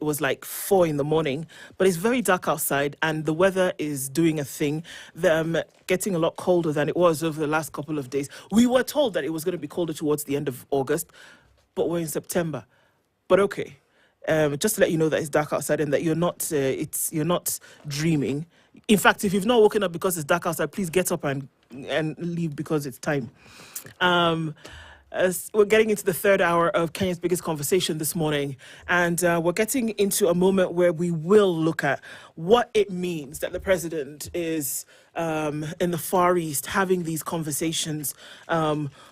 it was like 4 in the morning, but it's very dark outside and the weather is doing a thing. Getting a lot colder than it was over the last couple of days. We were told that it was going to be colder towards the end of August, but we're in September. But okay, just to let you know that it's dark outside and that you're not dreaming. In fact, if you've not woken up because it's dark outside, please get up and leave because it's time. As we're getting into the third hour of Kenya's biggest conversation this morning, and we're getting into a moment where we will look at what it means that the president is in the Far East having these conversations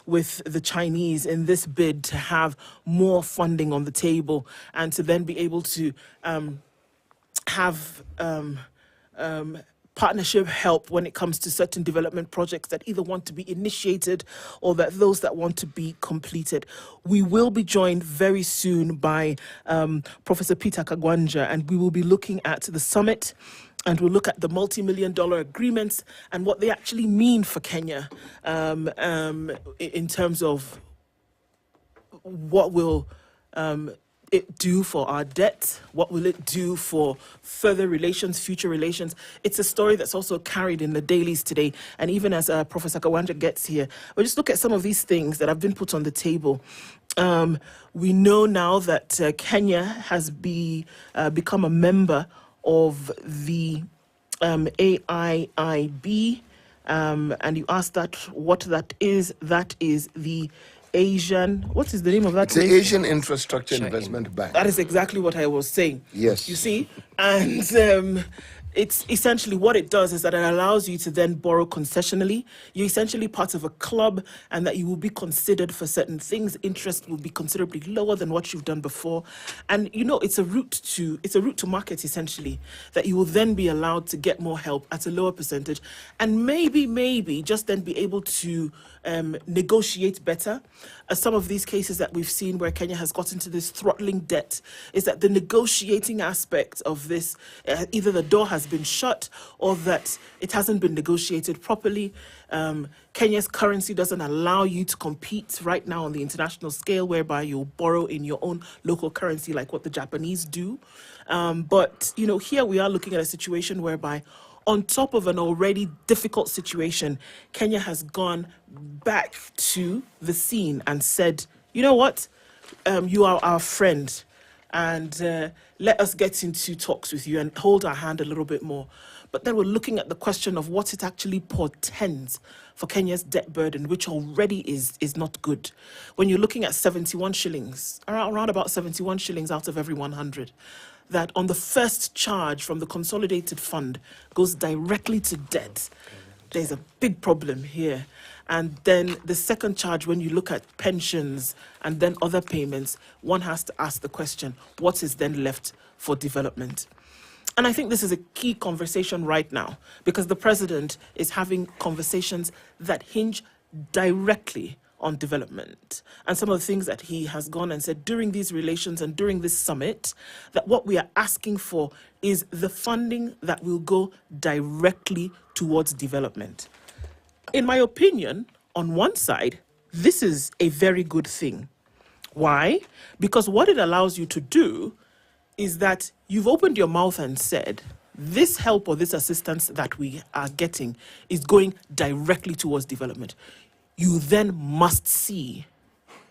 with the Chinese in this bid to have more funding on the table and to then be able to have partnership help when it comes to certain development projects that either want to be initiated or that those that want to be completed. We will be joined very soon by Professor Peter Kagwanja, and we will be looking at the summit, and we'll look at the multi-million-dollar agreements and what they actually mean for Kenya in terms of what will it do for our debt? What will it do for further relations, future relations? It's a story that's also carried in the dailies today. And even as Professor Kawanja gets here, we'll just look at some of these things that have been put on the table. We know now that Kenya has become a member of the AIIB. And you asked that what that is. That is the Asian, what is the name of that? It's the Asian Infrastructure Investment Bank. That is exactly what I was saying. Yes. You see? And it's essentially what it does is that it allows you to then borrow concessionally. You're essentially part of a club and that you will be considered for certain things. Interest will be considerably lower than what you've done before. And you know, it's a route to market essentially, that you will then be allowed to get more help at a lower percentage and maybe just then be able to negotiate better. Some of these cases that we've seen where Kenya has gotten to this throttling debt is that the negotiating aspect of this, either the door has been shut or that it hasn't been negotiated properly. Kenya's currency doesn't allow you to compete right now on the international scale, whereby you'll borrow in your own local currency like what the Japanese do. But, you know, here we are looking at a situation whereby on top of an already difficult situation, Kenya has gone back to the scene and said, you know what, you are our friend, and let us get into talks with you and hold our hand a little bit more. But then we're looking at the question of what it actually portends for Kenya's debt burden, which already is not good. When you're looking at 71 shillings, around about 71 shillings out of every 100, that on the first charge from the consolidated fund goes directly to debt. There's a big problem here. And then the second charge, when you look at pensions and then other payments, one has to ask the question, what is then left for development? And I think this is a key conversation right now, because the president is having conversations that hinge directly on development. And some of the things that he has gone and said during these relations and during this summit, that what we are asking for is the funding that will go directly towards development. In my opinion, on one side, this is a very good thing. Why? Because what it allows you to do is that you've opened your mouth and said, this help or this assistance that we are getting is going directly towards development. You then must see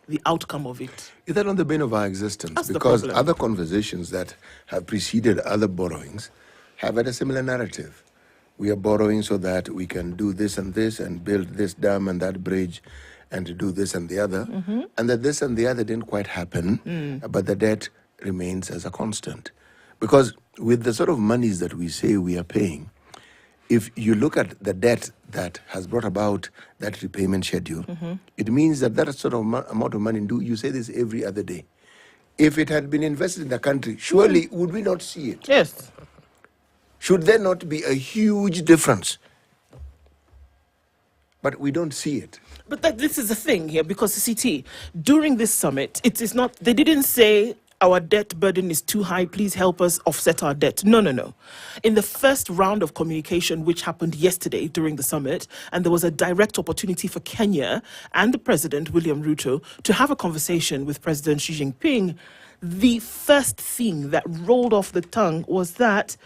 the outcome of it. Is that on the bane of our existence? That's because other conversations that have preceded other borrowings have had a similar narrative. We are borrowing so that we can do this and build this dam and that bridge and to do this and the other. And that this and the other didn't quite happen, but the debt remains as a constant. Because with the sort of monies that we say we are paying, if you look at the debt that has brought about that repayment schedule, it means that that sort of amount of money, you say this every other day. If it had been invested in the country, surely would we not see it? Yes. Should there not be a huge difference? But we don't see it. But this is the thing here, because CT, during this summit, it is not, they didn't say our debt burden is too high, please help us offset our debt. No. In the first round of communication, which happened yesterday during the summit, and there was a direct opportunity for Kenya and the President, William Ruto, to have a conversation with President Xi Jinping, the first thing that rolled off the tongue was that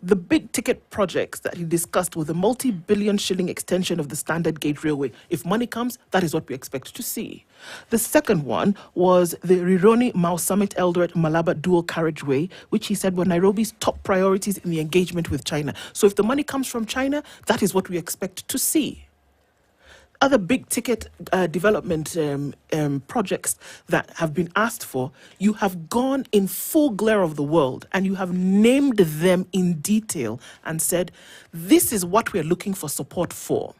the big ticket projects that he discussed were the multi-billion shilling extension of the Standard Gauge Railway. If money comes, that is what we expect to see. The second one was the Rironi Mau Summit Eldoret Malaba dual carriageway, which he said were Nairobi's top priorities in the engagement with China. So if the money comes from China, that is what we expect to see. Other big ticket development projects that have been asked for, you have gone in full glare of the world and you have named them in detail and said, this is what we're looking for support for.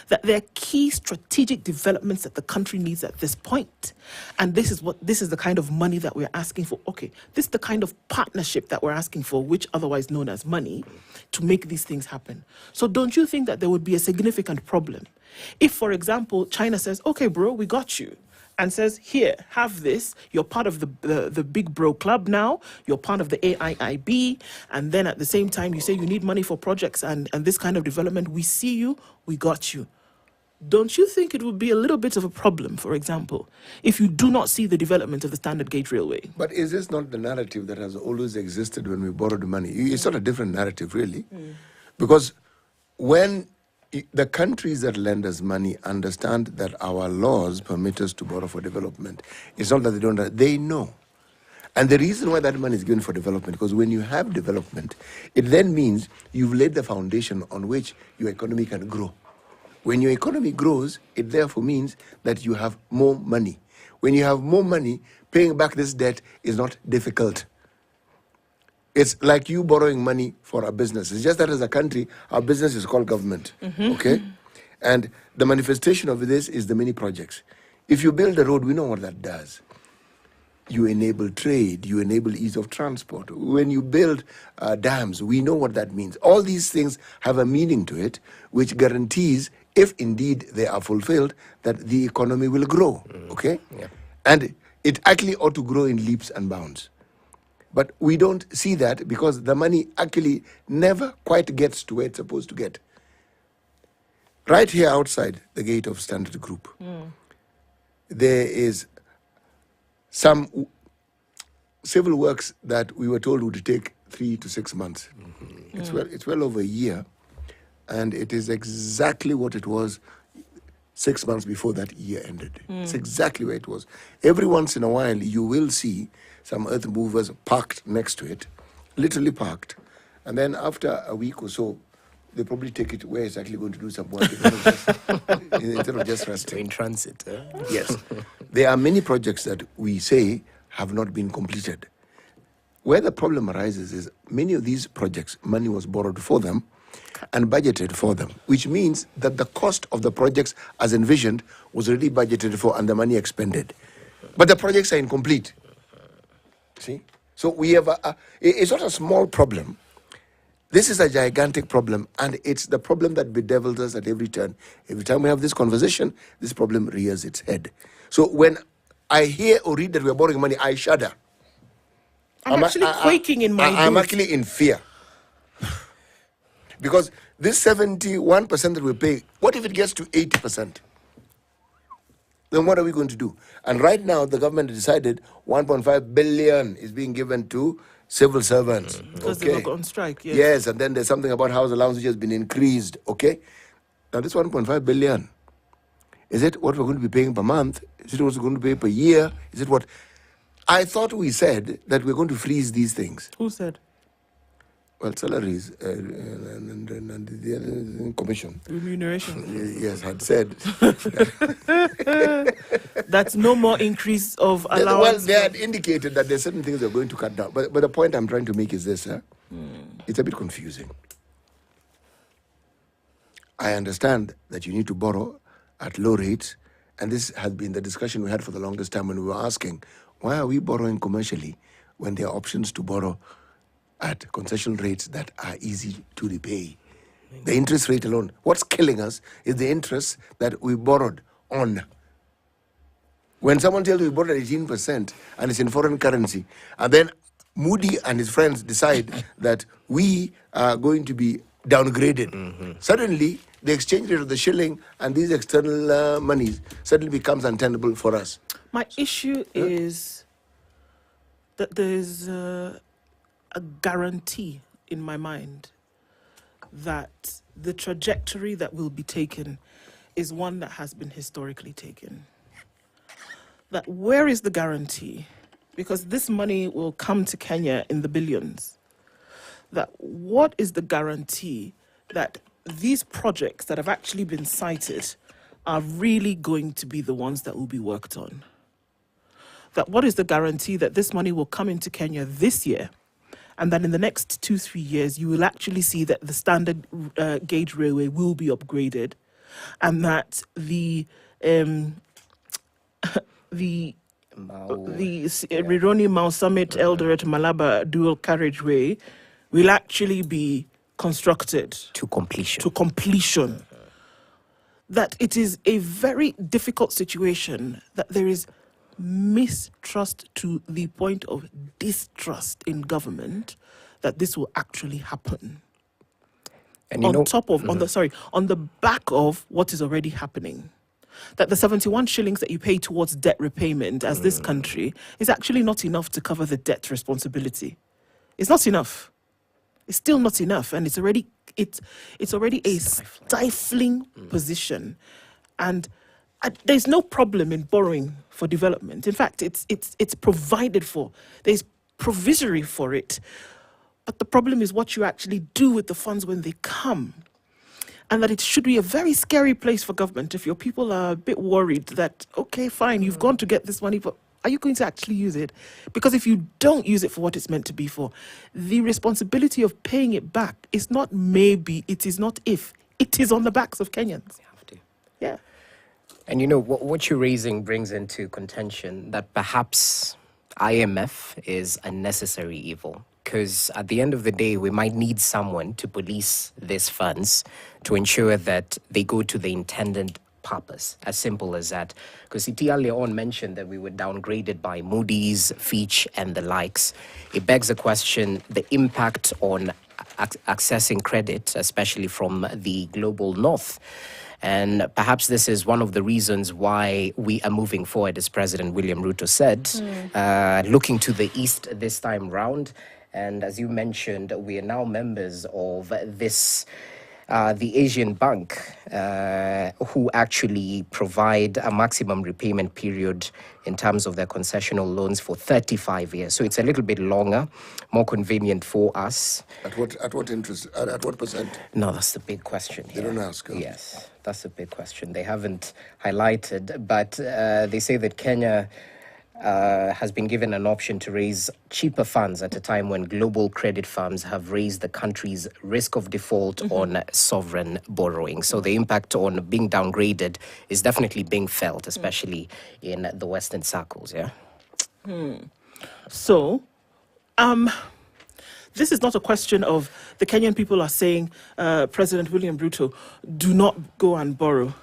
That there are key strategic developments that the country needs at this point. And this is the kind of money that we're asking for. Okay, this is the kind of partnership that we're asking for, which otherwise known as money, to make these things happen. So don't you think that there would be a significant problem if, for example, China says, okay, bro, we got you, and says, here, have this, you're part of the big bro club now, you're part of the AIIB, and then at the same time you say you need money for projects and this kind of development, we see you, we got you. Don't you think it would be a little bit of a problem, for example, if you do not see the development of the Standard Gauge Railway? But is this not the narrative that has always existed when we borrowed money? It's not a different narrative, really. Because when the countries that lend us money understand that our laws permit us to borrow for development, it's not that they don't, they know. And the reason why that money is given for development, because when you have development, it then means you've laid the foundation on which your economy can grow. When your economy grows, it therefore means that you have more money. When you have more money, paying back this debt is not difficult. It's like you borrowing money for a business. It's just that as a country, our business is called government, okay? And the manifestation of this is the many projects. If you build a road, we know what that does. You enable trade, you enable ease of transport. When you build dams, we know what that means. All these things have a meaning to it, which guarantees, if indeed they are fulfilled, that the economy will grow, okay? Yeah. And it actually ought to grow in leaps and bounds. But we don't see that because the money actually never quite gets to where it's supposed to get. Right here outside the gate of Standard Group, there is some civil works that we were told would take 3 to 6 months. It's well over a year, and it is exactly what it was 6 months before that year ended. It's exactly where it was. Every once in a while, you will see some earth movers parked next to it, literally parked. And then after a week or so, they probably take it where it's actually going to do some work instead of just resting. In transit. Yes. There are many projects that we say have not been completed. Where the problem arises is many of these projects, money was borrowed for them and budgeted for them, which means that the cost of the projects as envisioned was already budgeted for and the money expended. But the projects are incomplete. See? So we have it's not a small problem. This is a gigantic problem, and it's the problem that bedevils us at every turn. Every time we have this conversation, this problem rears its head. So when I hear or read that we're borrowing money, I shudder. I'm actually quaking in my I'm boots. actually in fear. Because this 71% that we pay, what if it gets to 80%? Then what are we going to do? And right now, the government decided 1.5 billion is being given to civil servants. Because they were on strike, yes. Yes, and then there's something about house allowance which has been increased, okay? Now this 1.5 billion, is it what we're going to be paying per month? Is it what we're going to pay per year? Is it what? I thought we said that we're going to freeze these things. Who said? Well, salaries and the commission. Remuneration. Yes, had said. That's no more increase of allowance. Well, they had indicated that there's certain things they're going to cut down. But the point I'm trying to make is this. It's a bit confusing. I understand that you need to borrow at low rates. And this has been the discussion we had for the longest time when we were asking, why are we borrowing commercially when there are options to borrow at concession rates that are easy to repay? The interest rate alone. What's killing us is the interest that we borrowed on. When someone tells you we borrowed at 18% and it's in foreign currency, and then Moody and his friends decide that we are going to be downgraded, suddenly the exchange rate of the shilling and these external monies suddenly becomes untenable for us. My issue is that there's a guarantee in my mind that the trajectory that will be taken is one that has been historically taken. That where is the guarantee? Because this money will come to Kenya in the billions. That what is the guarantee that these projects that have actually been cited are really going to be the ones that will be worked on? That what is the guarantee that this money will come into Kenya this year, and that in the next 2-3 years, you will actually see that the standard gauge railway will be upgraded, and that the Rironi Mau Summit Eldoret Malaba dual carriageway will actually be constructed To completion. to completion. That it is a very difficult situation, that there is mistrust to the point of distrust in government, that this will actually happen. And you know, On the back of what is already happening. That the 71 shillings that you pay towards debt repayment as this country is actually not enough to cover the debt responsibility. It's not enough. It's still not enough, and it's already a stifling position, and there's no problem in borrowing for development. In fact, it's provided for. There's provisory for it, but the problem is what you actually do with the funds when they come. And that it should be a very scary place for government if your people are a bit worried that, okay, fine, you've gone to get this money, but are you going to actually use it? Because if you don't use it for what it's meant to be for, the responsibility of paying it back is not maybe, it is not if, it is on the backs of Kenyans. you have to. Yeah. And you know, what you're raising brings into contention that perhaps IMF is a necessary evil. Because at the end of the day, we might need someone to police these funds to ensure that they go to the intended purpose. As simple as that. Because it earlier on mentioned that we were downgraded by Moody's, Fitch, and the likes. It begs the question, the impact on accessing credit, especially from the global north. And perhaps this is one of the reasons why we are moving forward, as President William Ruto said, looking to the east this time round. And as you mentioned, we are now members of this, the Asian Bank, who actually provide a maximum repayment period in terms of their concessional loans for 35 years. So it's a little bit longer, more convenient for us. At what interest? At what percent? No, that's the big question here. They don't ask. Huh? Yes, that's a big question. They haven't highlighted, but they say that Kenya has been given an option to raise cheaper funds at a time when global credit firms have raised the country's risk of default on sovereign borrowing. So the impact on being downgraded is definitely being felt, especially in the Western circles, yeah? So, this is not a question of the Kenyan people are saying, President William Ruto, do not go and borrow.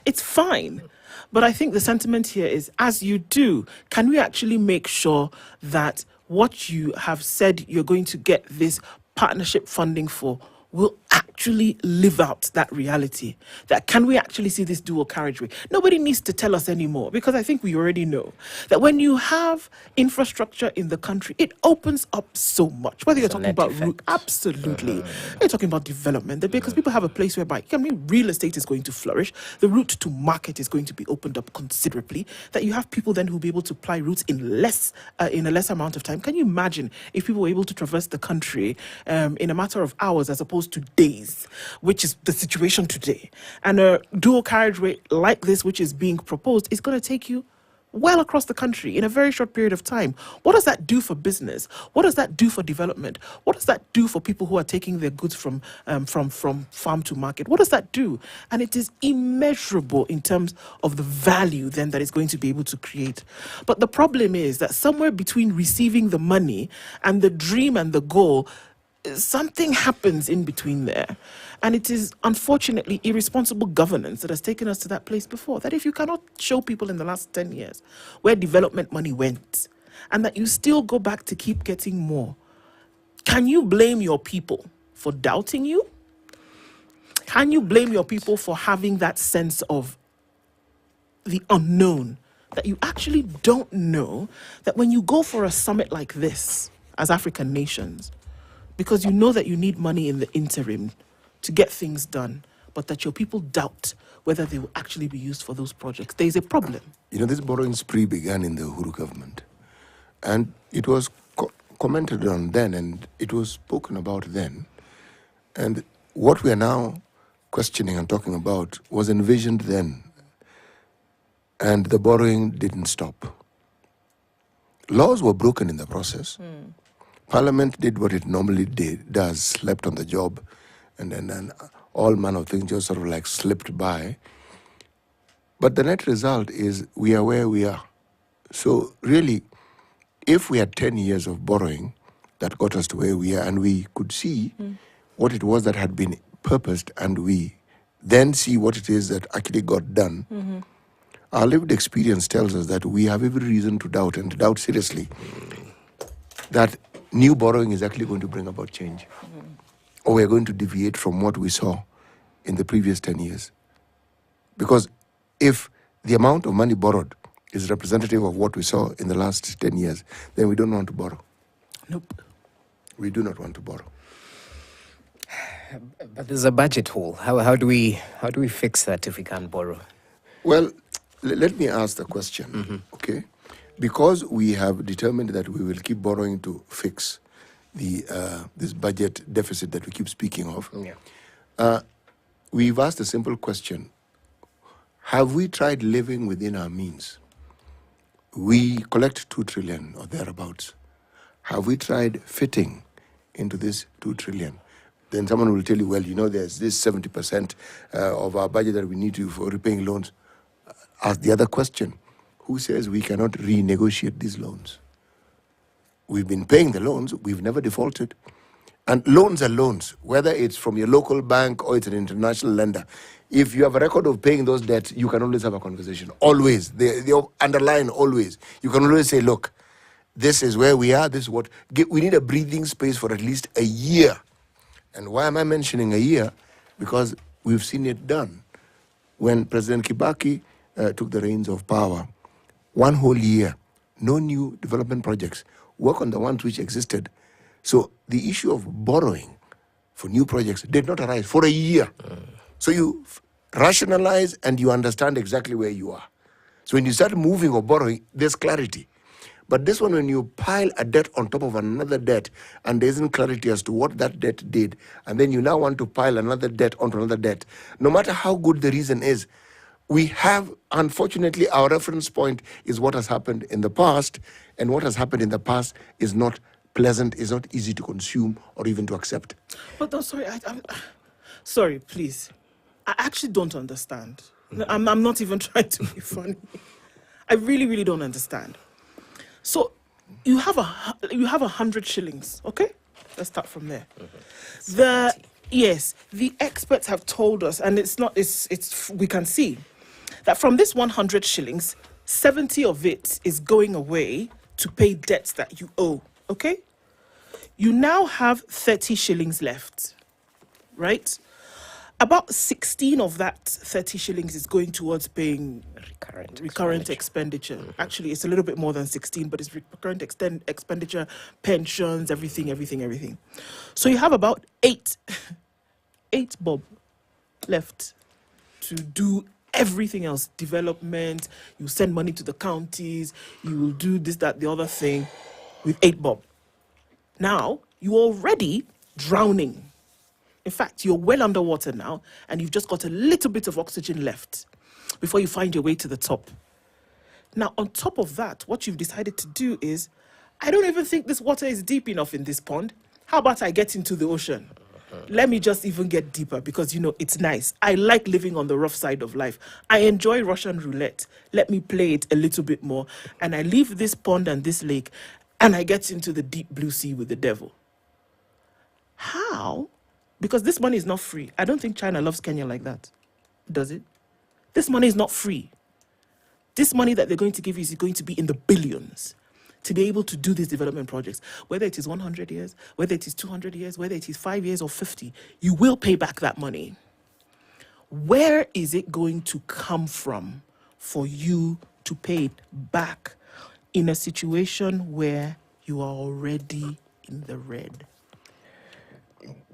It's fine. But I think the sentiment here is, as you do, can we actually make sure that what you have said you're going to get this partnership funding for will actually live out that reality? That can we actually see this dual carriageway? Nobody needs to tell us anymore, because I think we already know that when you have infrastructure in the country, it opens up so much. Whether you're talking about route, absolutely. You're talking about development, because people have a place whereby, I mean, real estate is going to flourish. The route to market is going to be opened up considerably. That you have people then who will be able to apply routes in a less amount of time. Can you imagine if people were able to traverse the country in a matter of hours as opposed to days, which is the situation today? And a dual carriageway like this, which is being proposed, is going to take you well across the country in a very short period of time. What does that do for business? What does that do for development? What does that do for people who are taking their goods from farm to market? What does that do? And it is immeasurable in terms of the value then that it's going to be able to create. But the problem is that somewhere between receiving the money and the dream and the goal, something happens in between there. And it is unfortunately irresponsible governance that has taken us to that place before. That if you cannot show people in the last 10 years where development money went, and that you still go back to keep getting more, can you blame your people for doubting you? Can you blame your people for having that sense of the unknown? that you actually don't know that when you go for a summit like this as African nations, because you know that you need money in the interim to get things done, but that your people doubt whether they will actually be used for those projects, there is a problem. You know, this borrowing spree began in the Uhuru government, and it was commented on then, and it was spoken about then. And what we are now questioning and talking about was envisioned then, and the borrowing didn't stop. Laws were broken in the process. Parliament did what it normally does, slept on the job, and then all manner of things just sort of like slipped by. But the net result is we are where we are. So really, if we had 10 years of borrowing that got us to where we are, and we could see what it was that had been purposed, and we then see what it is that actually got done, our lived experience tells us that we have every reason to doubt, and to doubt seriously, that new borrowing is actually going to bring about change. Or we're going to deviate from what we saw in the previous 10 years. Because if the amount of money borrowed is representative of what we saw in the last 10 years, then we don't want to borrow. Nope. We do not want to borrow. But there's a budget hole. How do we fix that if we can't borrow? Well, let me ask the question, okay? Because we have determined that we will keep borrowing to fix the this budget deficit that we keep speaking of, we've asked a simple question. Have we tried living within our means? We collect 2 trillion or thereabouts. Have we tried fitting into this 2 trillion? Then someone will tell you, well, you know, there's this 70% of our budget that we need to for repaying loans. Ask the other question. Who says we cannot renegotiate these loans? We've been paying the loans. We've never defaulted. And loans are loans, whether it's from your local bank or it's an international lender. If you have a record of paying those debts, you can always have a conversation. Always. They underline always. You can always say, look, this is where we are. This is what... We need a breathing space for at least a year. And why am I mentioning a year? Because we've seen it done. When President Kibaki took the reins of power, 1 whole year, no new development projects. Work on the ones which existed. So the issue of borrowing for new projects did not arise for a year. So you rationalize and you understand exactly where you are. So when you start moving or borrowing, there's clarity. But this one, when you pile a debt on top of another debt and there isn't clarity as to what that debt did, and then you now want to pile another debt onto another debt, no matter how good the reason is, we have, unfortunately, our reference point is what has happened in the past, and what has happened in the past is not pleasant, is not easy to consume or even to accept. But no, sorry, sorry, please. I actually don't understand. I'm not even trying to be funny. I really, really don't understand. So you have 100 shillings, okay? Let's start from there. The experts have told us, and it's we can see that from this 100 shillings, 70 of it is going away to pay debts that you owe, okay? You now have 30 shillings left, right? About 16 of that 30 shillings is going towards paying recurrent expenditure. Actually, it's a little bit more than 16, but it's recurrent expenditure, pensions, everything. So you have about 8 bob left to do everything else. Development, you send money to the counties, you will do this, that, the other thing with 8 bob. Now, you're already drowning. In fact, you're well underwater now, and you've just got a little bit of oxygen left before you find your way to the top. Now, on top of that, what you've decided to do is, I don't even think this water is deep enough in this pond. How about I get into the ocean? Let me just even get deeper because, you know, it's nice. I like living on the rough side of life. I enjoy Russian roulette. Let me play it a little bit more. And I leave this pond and this lake, and I get into the deep blue sea with the devil. How? Because this money is not free. I don't think China loves Kenya like that. Does it? This money is not free. This money that they're going to give you is going to be in the billions to be able to do these development projects. Whether it is 100 years, whether it is 200 years, whether it is 5 years or 50, you will pay back that money. Where is it going to come from for you to pay it back in a situation where you are already in the red?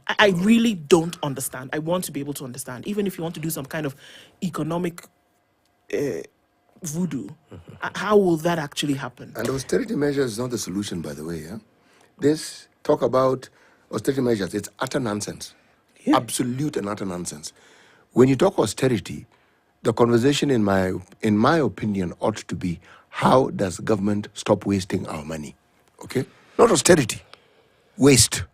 I really don't understand. I want to be able to understand. Even if you want to do some kind of economic voodoo, how will that actually happen? And austerity measures is not the solution, by the way. Yeah? This talk about austerity measures, it's utter nonsense. Yeah. Absolute and utter nonsense. When you talk austerity, the conversation, in my opinion, ought to be, how does government stop wasting our money? Okay? Not austerity. Waste.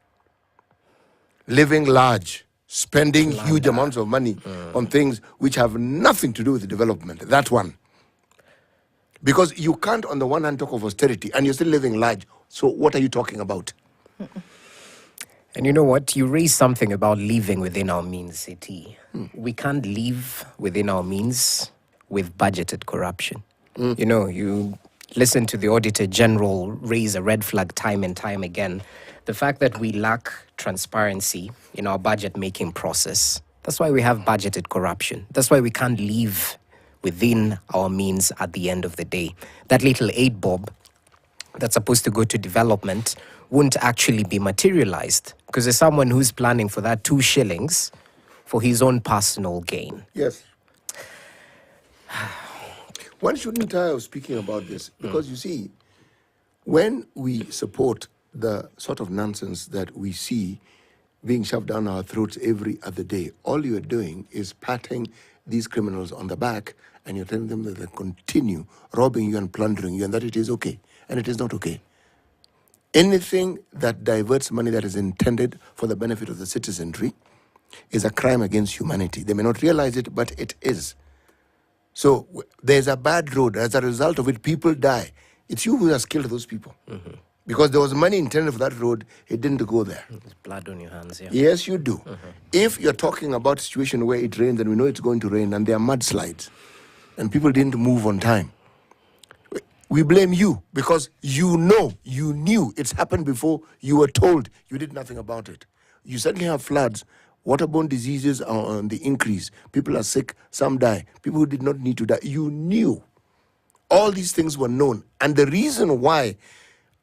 Living large. Spending huge amounts of money on things which have nothing to do with development. That one. Because you can't, on the one hand, talk of austerity and you're still living large. So what are you talking about? And you know what? You raised something about living within our means, City. We can't live within our means with budgeted corruption. You know, you listen to the Auditor General raise a red flag time and time again. The fact that we lack transparency in our budget making process, that's why we have budgeted corruption. That's why we can't live within our means at the end of the day. That little aid bob that's supposed to go to development won't actually be materialized because there's someone who's planning for that 2 shillings for his own personal gain. Yes. One shouldn't tire of speaking about this because you see, when we support the sort of nonsense that we see being shoved down our throats every other day, all you're doing is patting these criminals on the back and you're telling them that they continue robbing you and plundering you and that it is okay. And it is not okay. Anything that diverts money that is intended for the benefit of the citizenry is a crime against humanity. They may not realize it, but it is. So there's a bad road. As a result of it, people die. It's you who has killed those people. Because there was money intended for that road, it didn't go there. There's blood on your hands, yeah. Yes, you do. If you're talking about a situation where it rains and we know it's going to rain and there are mudslides and people didn't move on time, we blame you because you knew it's happened before, you were told, you did nothing about it. You suddenly have floods, waterborne diseases are on the increase, people are sick, some die, people who did not need to die. You knew. All these things were known. And the reason why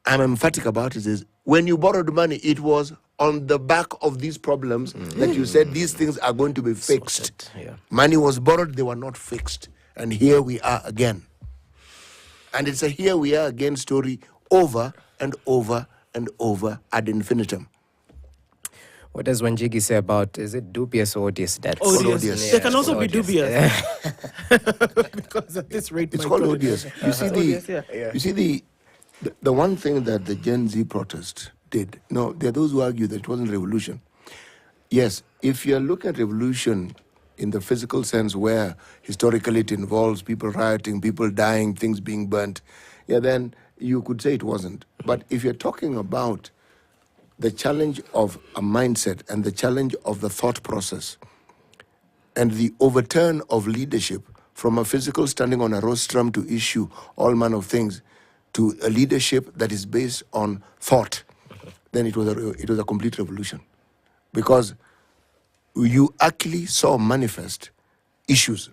I'm emphatic about it is when you borrowed money, it was on the back of these problems that you said these things are going to be fixed. Sorted, yeah. Money was borrowed, they were not fixed. And here we are again. And it's a here we are again story over and over and over ad infinitum. What does Wanjigi say about, is it dubious or odious debts? Odious. They can also be Odious, dubious. yeah. Because at this rate, It's my called goodness. odious. You see the one thing that the Gen Z protest did. No, there are those who argue that it wasn't revolution. Yes, if you look at revolution in the physical sense where historically it involves people rioting, people dying, things being burnt, yeah, then you could say it wasn't. But if you're talking about the challenge of a mindset and the challenge of the thought process and the overturn of leadership from a physical standing on a rostrum to issue all manner of things to a leadership that is based on thought, then it was a complete revolution. Because you actually saw manifest issues.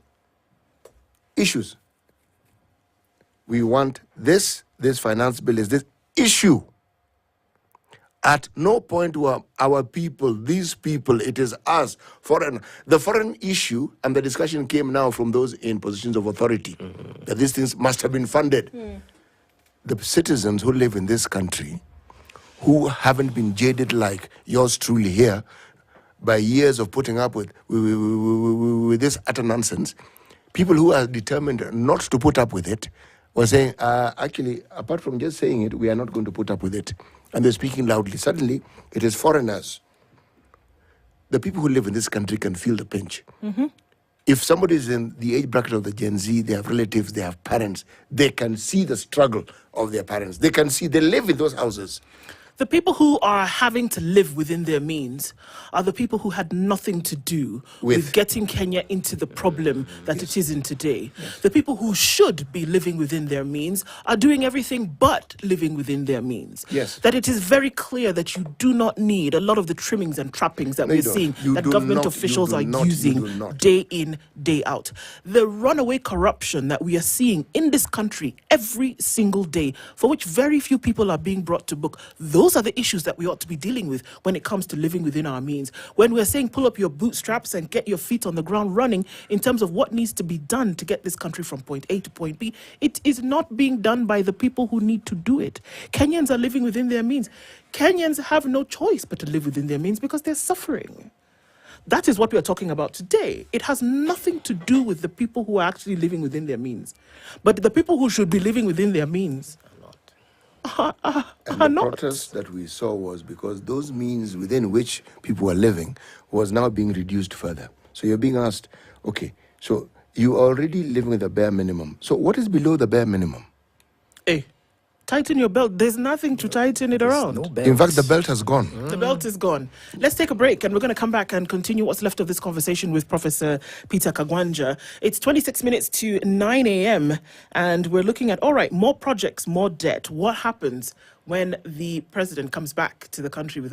Issues. We want this finance bill is this issue. At no point were our people, these people, it is us, foreign. The foreign issue and the discussion came now from those in positions of authority, that these things must have been funded. The citizens who live in this country, who haven't been jaded like yours truly here, by years of putting up with this utter nonsense, people who are determined not to put up with it were saying, actually, apart from just saying it, we are not going to put up with it. And they're speaking loudly. Suddenly, it is foreigners. The people who live in this country can feel the pinch. If somebody is in the age bracket of the Gen Z, they have relatives, they have parents, they can see the struggle of their parents. They can see, they live in those houses. The people who are having to live within their means are the people who had nothing to do with getting Kenya into the problem that it is in today. The people who should be living within their means are doing everything but living within their means. Yes. That it is very clear that you do not need a lot of the trimmings and trappings that No, you we're don't. seeing You that do government not. officials You are do not. You using do not. day in, day out. The runaway corruption that we are seeing in this country every single day, for which very few people are being brought to book, those are the issues that we ought to be dealing with when it comes to living within our means. When we're saying pull up your bootstraps and get your feet on the ground running in terms of what needs to be done to get this country from point A to point B, it is not being done by the people who need to do it. Kenyans are living within their means. Kenyans have no choice but to live within their means because they're suffering. That is what we are talking about today. It has nothing to do with the people who are actually living within their means. But the people who should be living within their means And are the not. protest that we saw was because those means within which people were living was now being reduced further. So you're being asked, okay, so you already living with the bare minimum. So what is below the bare minimum? Hey, tighten your belt. There's nothing to tighten it around. No In fact, the belts. belt has gone. The belt is gone. Let's take a break and we're going to come back and continue what's left of this conversation with Professor Peter Kagwanja. It's 26 minutes to 9 a.m. and we're looking at, all right, more projects, more debt. What happens when the president comes back to the country with a